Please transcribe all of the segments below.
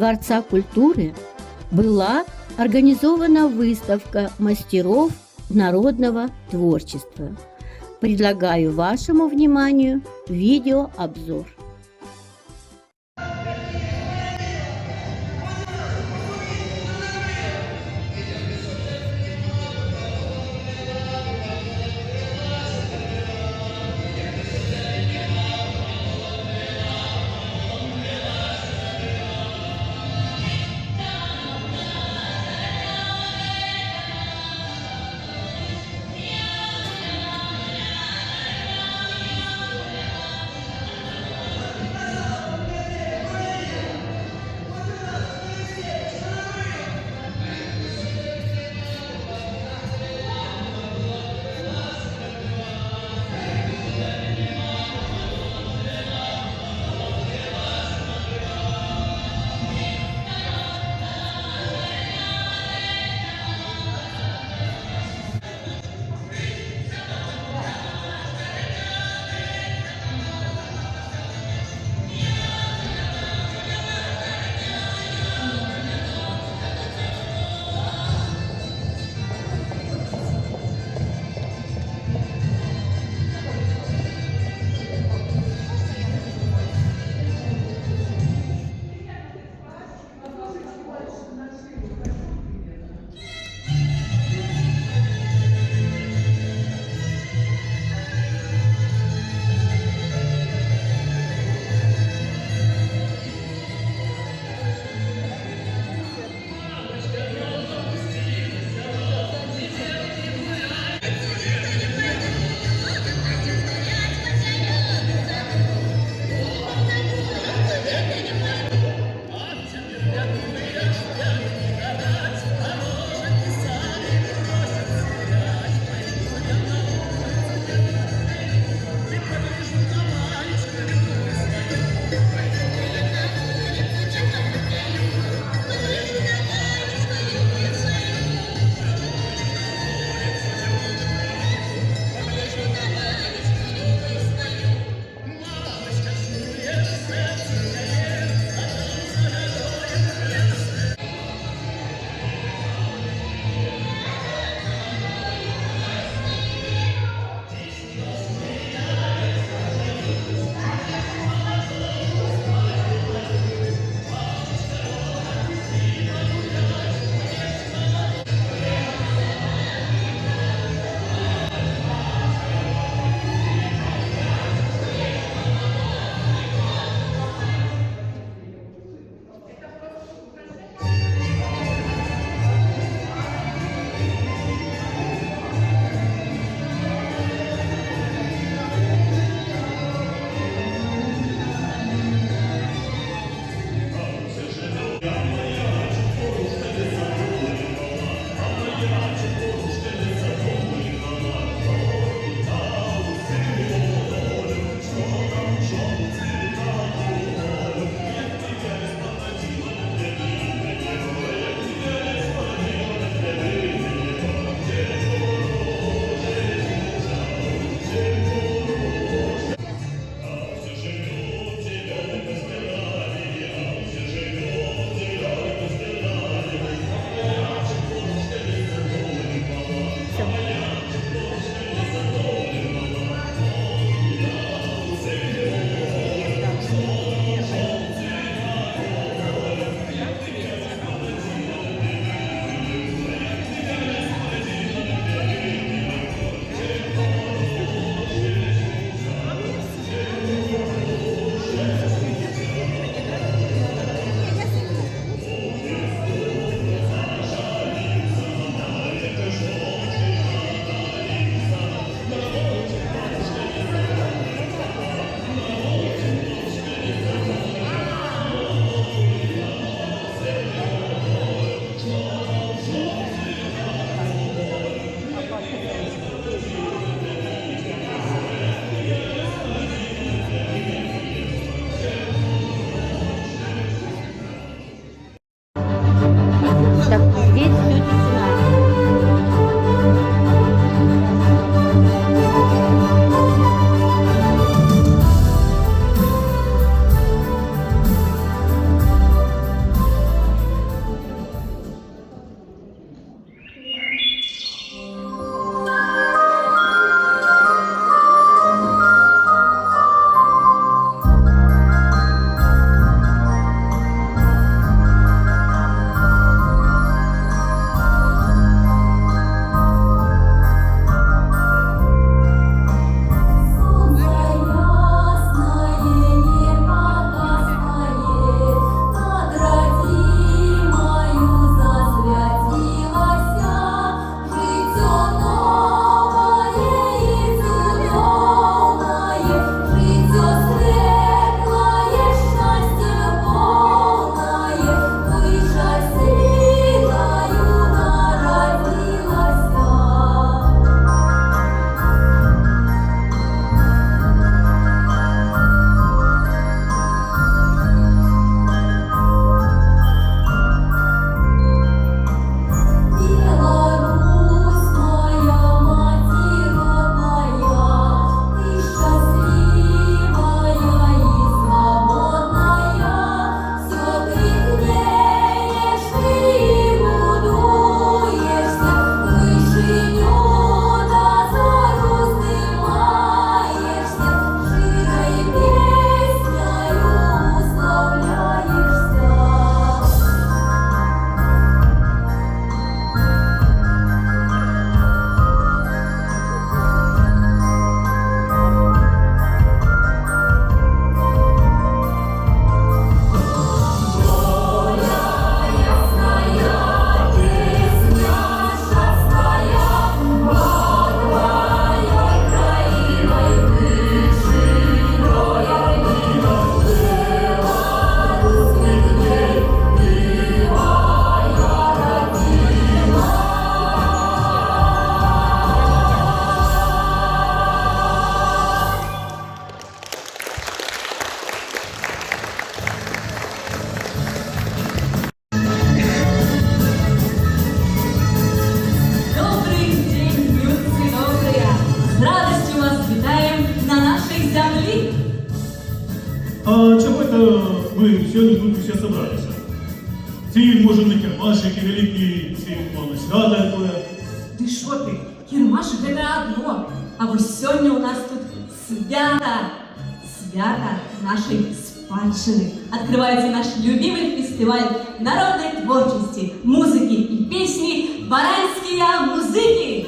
Дворца культуры была организована выставка мастеров народного творчества. Предлагаю вашему вниманию видеообзор. вы сегодня тут все собрались. Ці, може, на кірмашики великі, ці, на свято такое. Ты шо ты? Кірмашик — это одно. А вот сегодня у нас тут свято. Свято нашей спадщины. Открывается наш любимый фестиваль народной творчести, музыки и песни «Баранские музыки».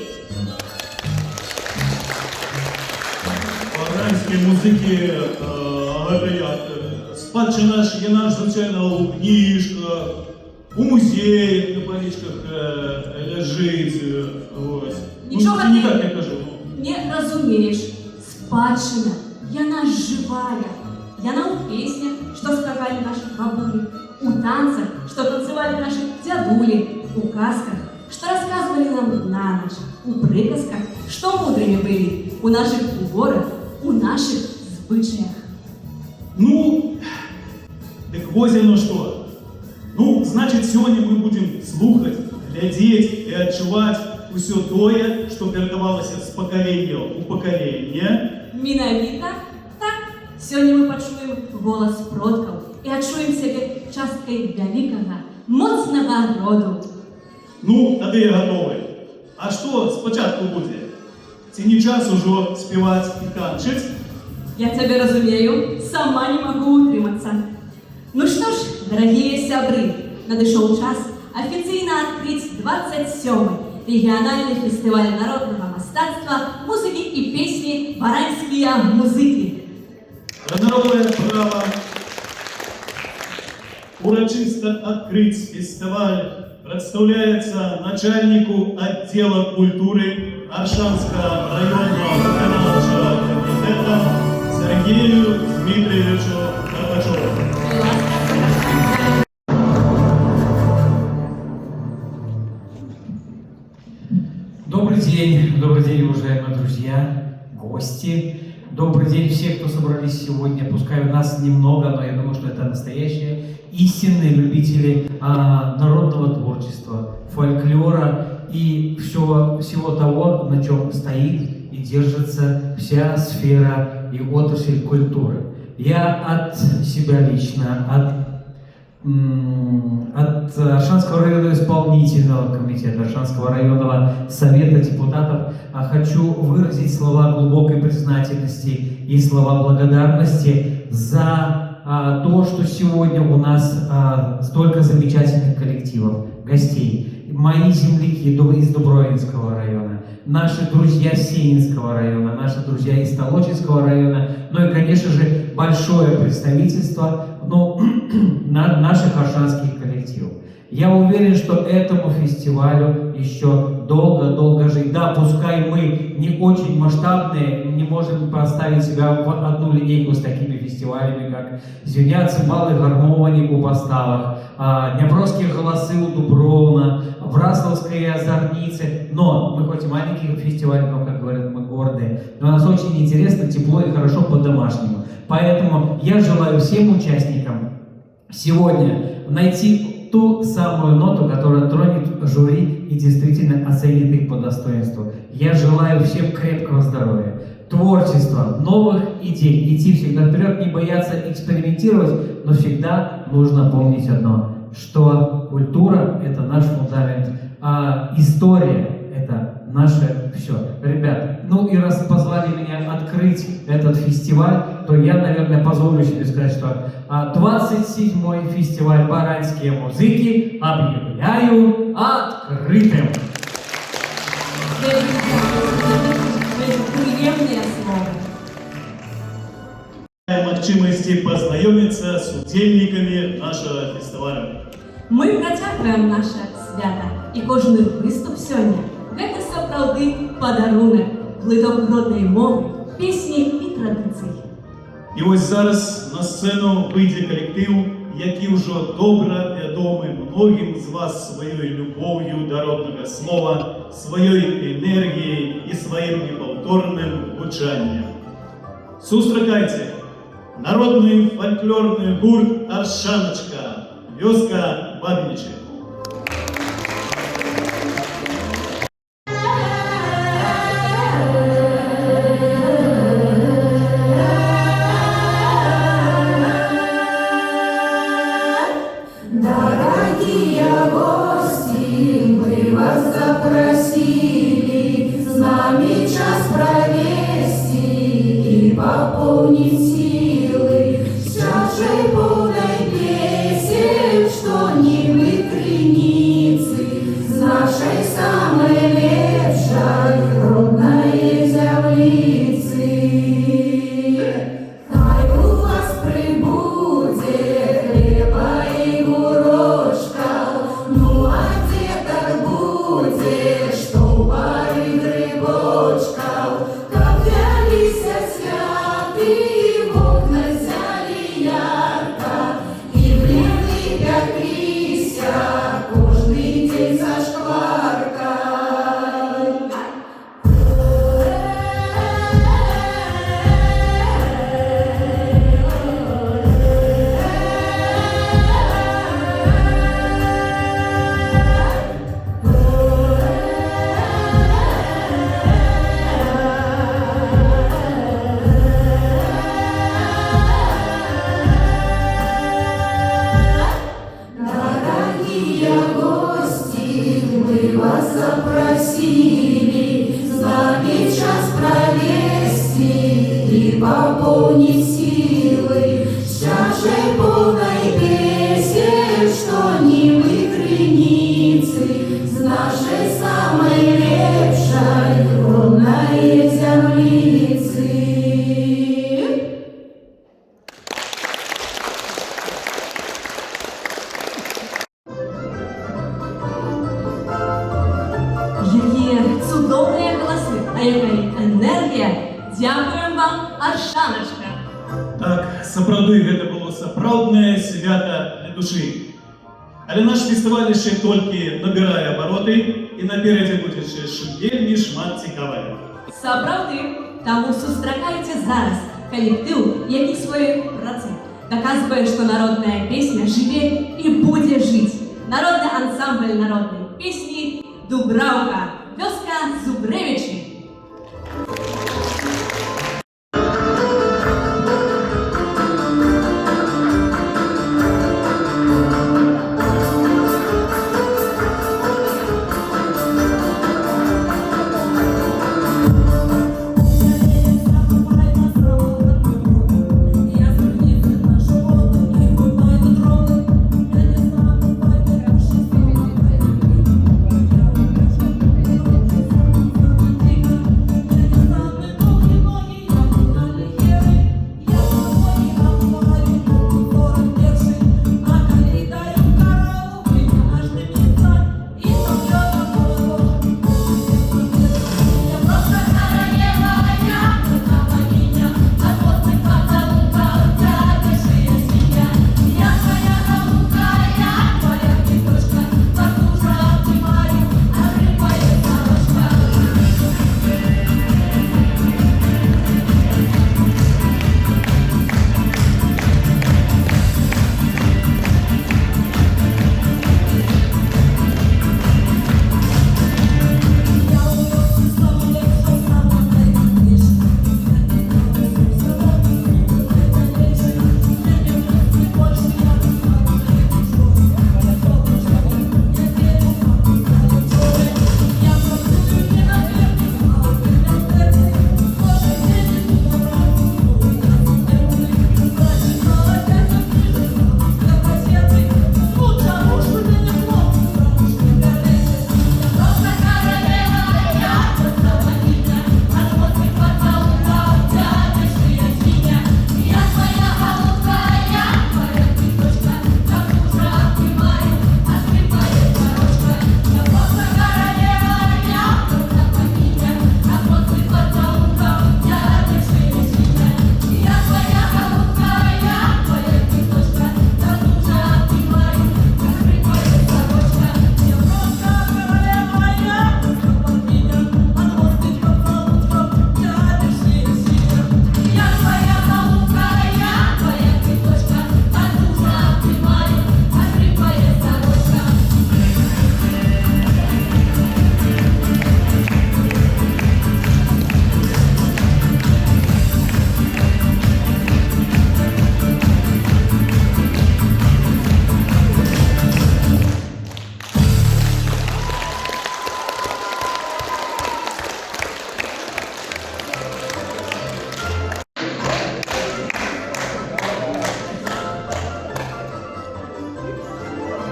Баранські музики, говорять, спадщина ж є наш, звичайно, у книжках, у музеях, на поличках лежить. Ось. Нічого Ну, не так я кажу. не разумеешь. Спадщина, яна живая. Яна у песнях, что сказали наши бабули, у танцах, что танцевали наши дядули, у казках, что рассказывали нам на ночь, у приказках, что мудрыми были, у наших уборах, у наших звычаях. Ну, так вось оно что. Ну, значит, сегодня мы будем слухать, глядеть и отчувать все тое, что передавалося з поколения у поколение. Менавіта так. Сегодня мы почуем голос продков и отчуем себе часткой великого, моцного роду. Ну, тады я готовий. А что спочатку буде? Ці не час уже співати і танчить? Я тебя разумею, сама не могу утриматься. Ну что ж, дорогие сябры, надышел час официально открыть 27-й региональный фестиваль народного мастацтва, музыки и песни «Баранские музыки». Гоноровое право урочисто открыть фестиваль представляется начальнику отдела культуры Аршанского районного виконавчего комитета Сергею Дмитриевичу Горбачеву. Добрый день, уважаемые друзья, гости. Добрый день всем, кто собрались сегодня. Пускай у нас немного, но я думаю, что это настоящие, истинные любители народного творчества, фольклора и всего того, на чем стоит и держится вся сфера и отрасль культуры. Я от себя лично, от Аршанского районного исполнительного комитета, Аршанского районного совета депутатов хочу выразить слова глубокой признательности и слова благодарности за то, что сегодня у нас столько замечательных коллективов, гостей. Мои земляки из Дубровинского района, наши друзья из Сенинского района, наши друзья из Толочинского района, ну и, конечно же, большое представительство наших аршанских коллективов. Я уверен, что этому фестивалю еще долго жить. Да, пускай мы не очень масштабные, не можем поставить себя в одну линейку с такими фестивалями, как «Звенят цимбалы гармоник» у Поставок, «Днепровские голосы» у Дубровна, «Врасловские озорницы». Но мы хоть и маленький фестиваль, но, как говорят, мы гордые. Но у нас очень интересно, тепло и хорошо по-домашнему. Поэтому я желаю всем участникам сегодня найти ту самую ноту, которая тронет жюри и действительно оценит их по достоинству. Я желаю всем крепкого здоровья, творчества, новых идей, идти всегда вперед, не бояться экспериментировать, но всегда нужно помнить одно, что культура – это наш фундамент, а история – это наше все. Ребят, ну и раз позвали меня открыть этот фестиваль, то я, наверное, позволю себе сказать, что 27-й фестиваль «Баранские музыки» объявляю открытым. Приемное слово. Махчимости познакомиться с удельниками нашего фестиваля. Мы протягиваем наше свято, і кожний виступ сьогодні – це справді подарунок, глиток родної мови, пісні і традицій. І ось зараз на сцену вийде колектив, який вже добре відомий многим з вас своєю любов'ю до народного слова, своєю енергією і своїм неповторним звучанням. Зустрічайте! Народный фольклорный гурт «Аршаночка», вёска Бабиничи. запросили с вами час провести и пополнить силы чашей полной песен, что не крыницы с нашей самой лепшей родной землицы. Які чудові голоси, а яка енергія. Дякуємо вам, Аршаночка. Так, сапраўды гэта было сапраўднае свята для душы. Але наш фестываль яшчэ толькі набірае абароты і наперадзе будзе яшчэ вельмі шмат цікавага. Сапраўды, таму сустракайце зараз калектыў, які сваёй працы даказвае, што народная песня жыве і будзе жыць. Народны ансамбль народнай песні «Дубраўка», вёска Зубрэвічы.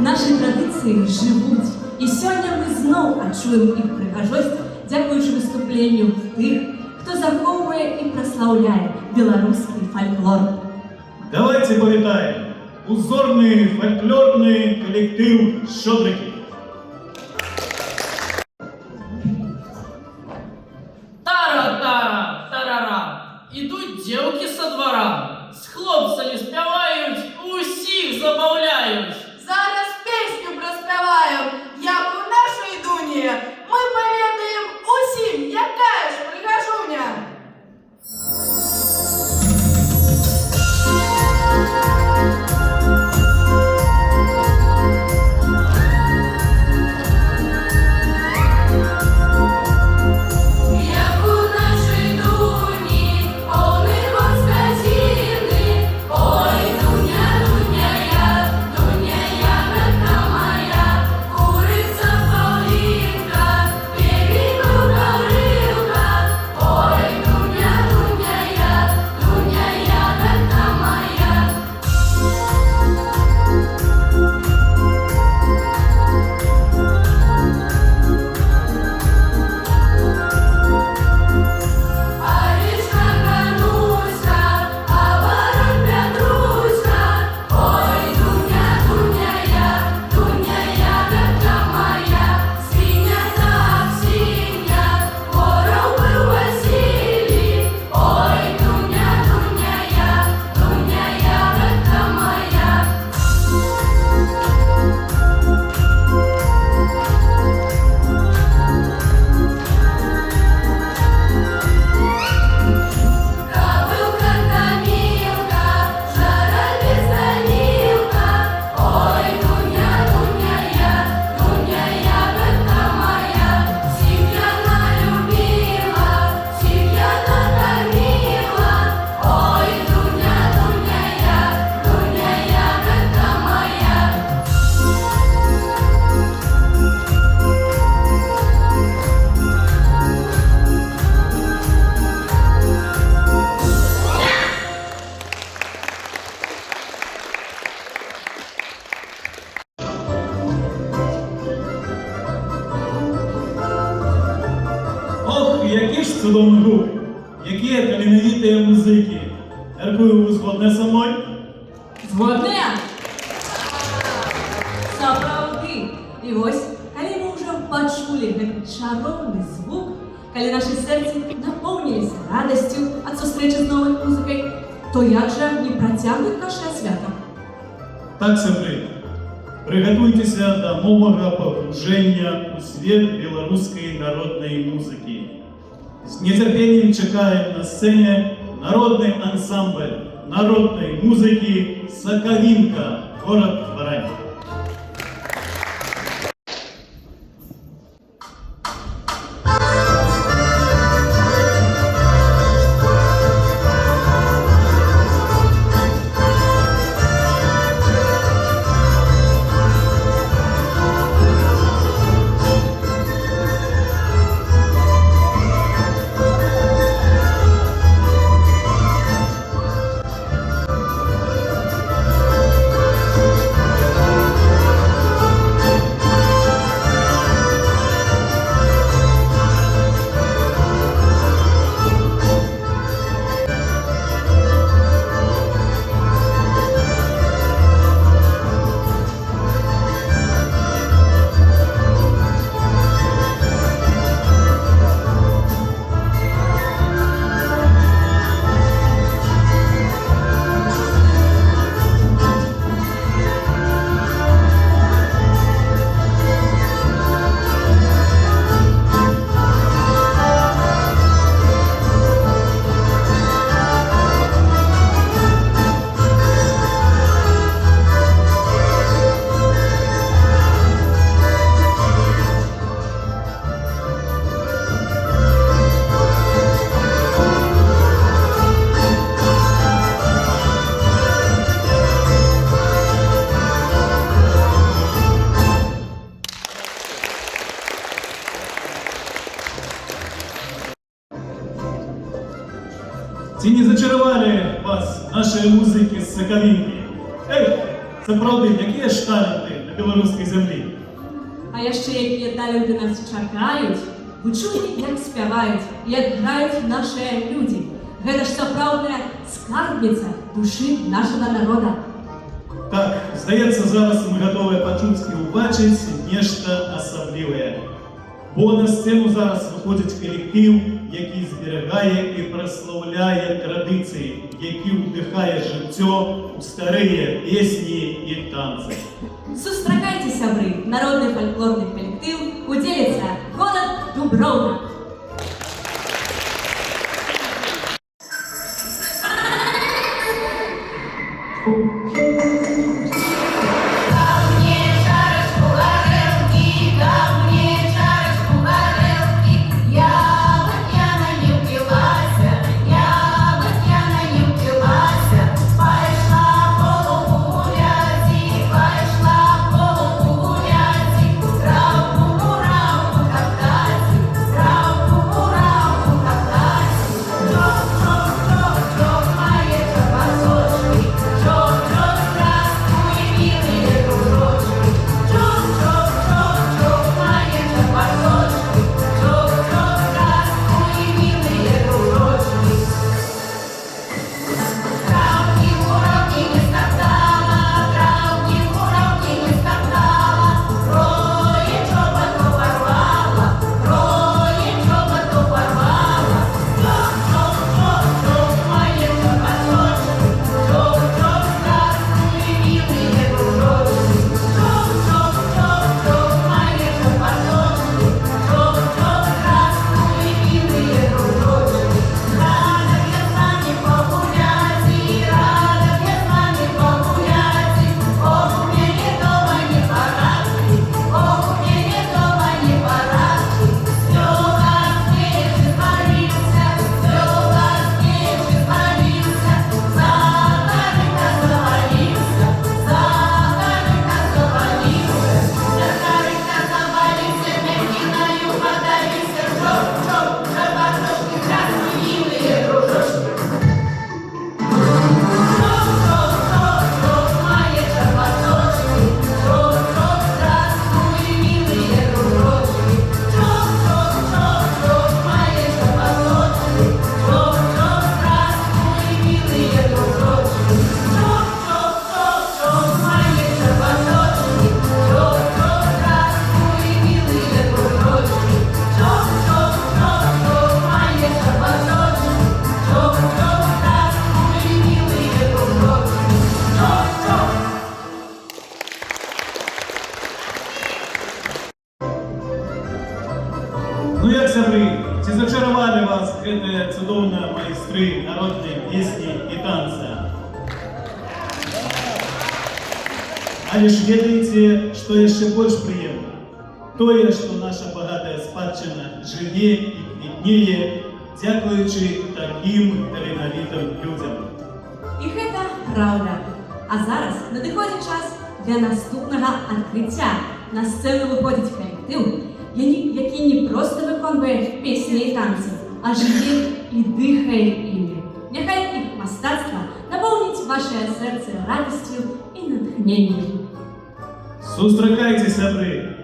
Нашы традыцыі жывуць, і сёння мы зноў адчуем іх прыгажосць, дзякуючы выступленню тых, хто захоўвае і праслаўляе беларускі фальклор. Давайте павітаем узорны фальклорны калектыў «Шчодрыкі». Тара-тара, тарара, ідуть дзеўкі са двара, з хлопцамі спяваюць, усіх забаўляюць. Зараз песню праспяваем, як у нашай дуні. Мы паведаем усім, якая ж прыгажуня. Як у нашій дуні, повний год сказіни, які ж цудовні групи, які талановиті музики. Дякую, ви згодні зі мною? Згодне? Сапраўды. І ось, калі мы ўжо пачулі гэты чароўны звук, калі нашы сэрцы напоўніліся радасцю ад сустрэчы з новай музыкай, то як жа не працягнуць нашае свята? Так, сябры, прыгатуйцеся да новага пагружэння ў свет беларускай народнай музыкі. З нецярпеннем чакаем на сцэне народны ансамбль народной музыки «Соковинка», город Барань. Ці не зачарували вас наші музики з Соковинки? Ех, це правда, які ж таленти на білоруській землі. А яшчэ якія таленты нас чакаюць. Вы чулі, як спяваюць, як граюць нашыя людзі. Гэта ж сапраўдная скарбніца душы нашага народа. Так, здаецца, зараз мы гатовыя пачуць і ўбачыць нешта асаблівае. Бо на сцену зараз выходзіць калектыў, які зберагае і праслаўляе традыцыі, які ўдыхае жыццё ў старыя песні і танцы. Сустракайце, сябры, народны фальклорны калектыў удзеліцца горад Дуброўна. Трав Ну як сябры, ці зачаровали вас гэтыя цудоўныя майстры народнай песні і танца? Але ж ведаеце, што яшчэ больш прыемна? Тое, што наша багатая спадчына жыве і квітнее, дзякуючы такім таленавітым людзям. І гэта праўда. А зараз надыходзіць час для наступнага адкрыцця. На сцэну выходзіць калектыў, які не проста выконвае песні і танцы, а жыве і дыхае імі. Няхай іх мастацтва напоўніць вашае сэрца радасцю і натхненнем. Сустракайце, сябры!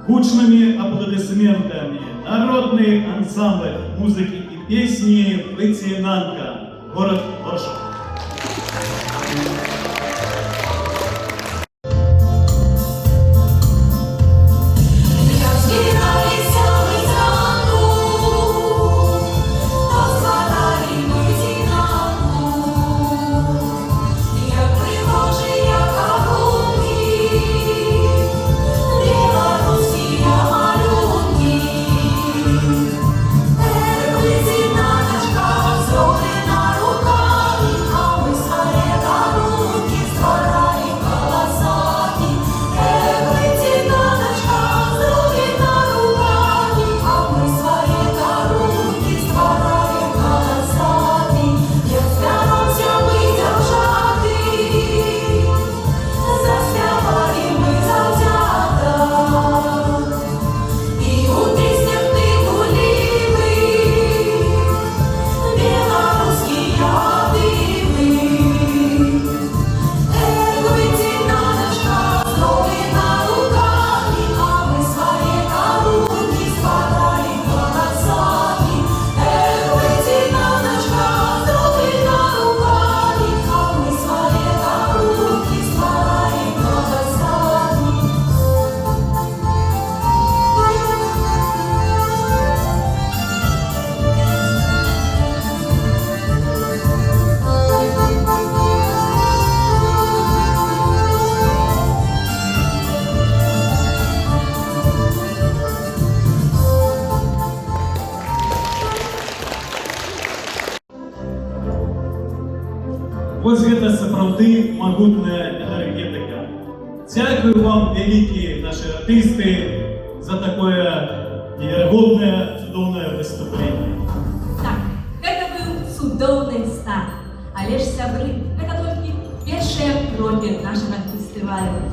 Гучнымі апладысментамі народны ансамбль музыкі і песні «Лейтенантка», город Оршак. Вось гэта сапраўды магутная энергетыка. Дзякую вам, вялікія нашы артысты, за такое неверагоднае, цудоўнае выступленне. Так, гэта быў цудоўны старт. Але ж, сябры, гэта толькі першыя крокі нашага фестывалю.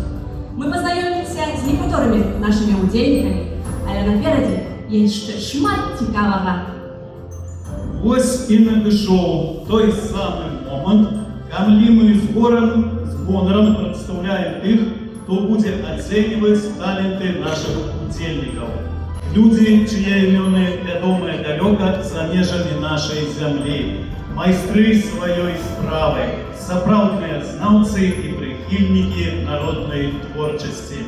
Мы пазнаёмімся з некаторымі нашымі удзельнікамі, але наперадзе яшчэ шмат цікавага. Вось і надышоў той самы момант, калі мы з гонарам прадстаўляем тых, хто будзе ацэньваць таленты нашых удзельнікаў. Людзі, чые імёны вядомыя далёка за межамі нашай зямлі. Майстры сваёй справы, сапраўдныя знаўцы і прыхільнікі народнай творчасці.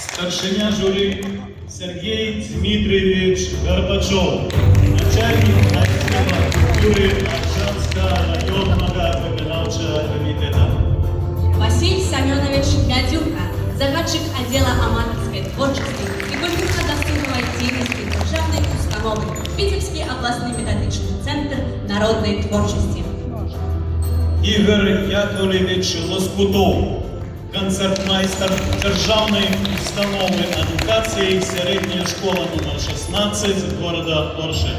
Старшыня журы Сергей Дмитриевич Горбачев, начальник отдела культуры Аршанского районного выконавчего комитета. Василь Семенович Мядюка, загадчик отдела аматорской творческой и культурно-досуговой деятельности державной установы, Витебский областный методичный центр народной творчести. Игорь Яковлевич Лоскутов, концертмайстер державной установы адукации средняя школа номер 16 города Орши.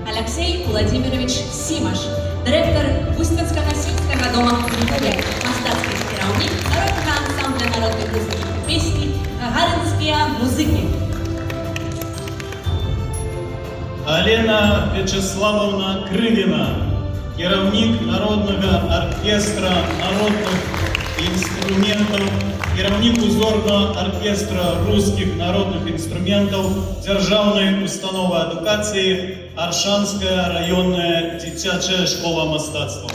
Алексей Владимирович Симаш, директор Устинского сельского дома культуры, мастацкий керівник народного ансамбля народных музыки и песни «Гагаринские музыки». Алена Вячеславовна Крылина, керівник народного оркестра народных инструментов, керівник узорного оркестра русских народных инструментов Державной установы адукации Аршанская районная дзіцячая школа мастацтва.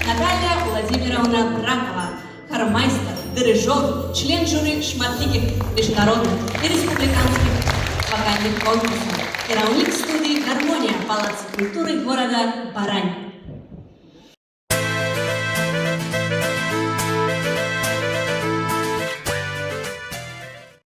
Наталья Владимировна Бракова, хормайстер, дирижер, член жюри шматликих международных и республиканских вокальных конкурсов, керівник студии «Гармония» Палаца культуры города Барань.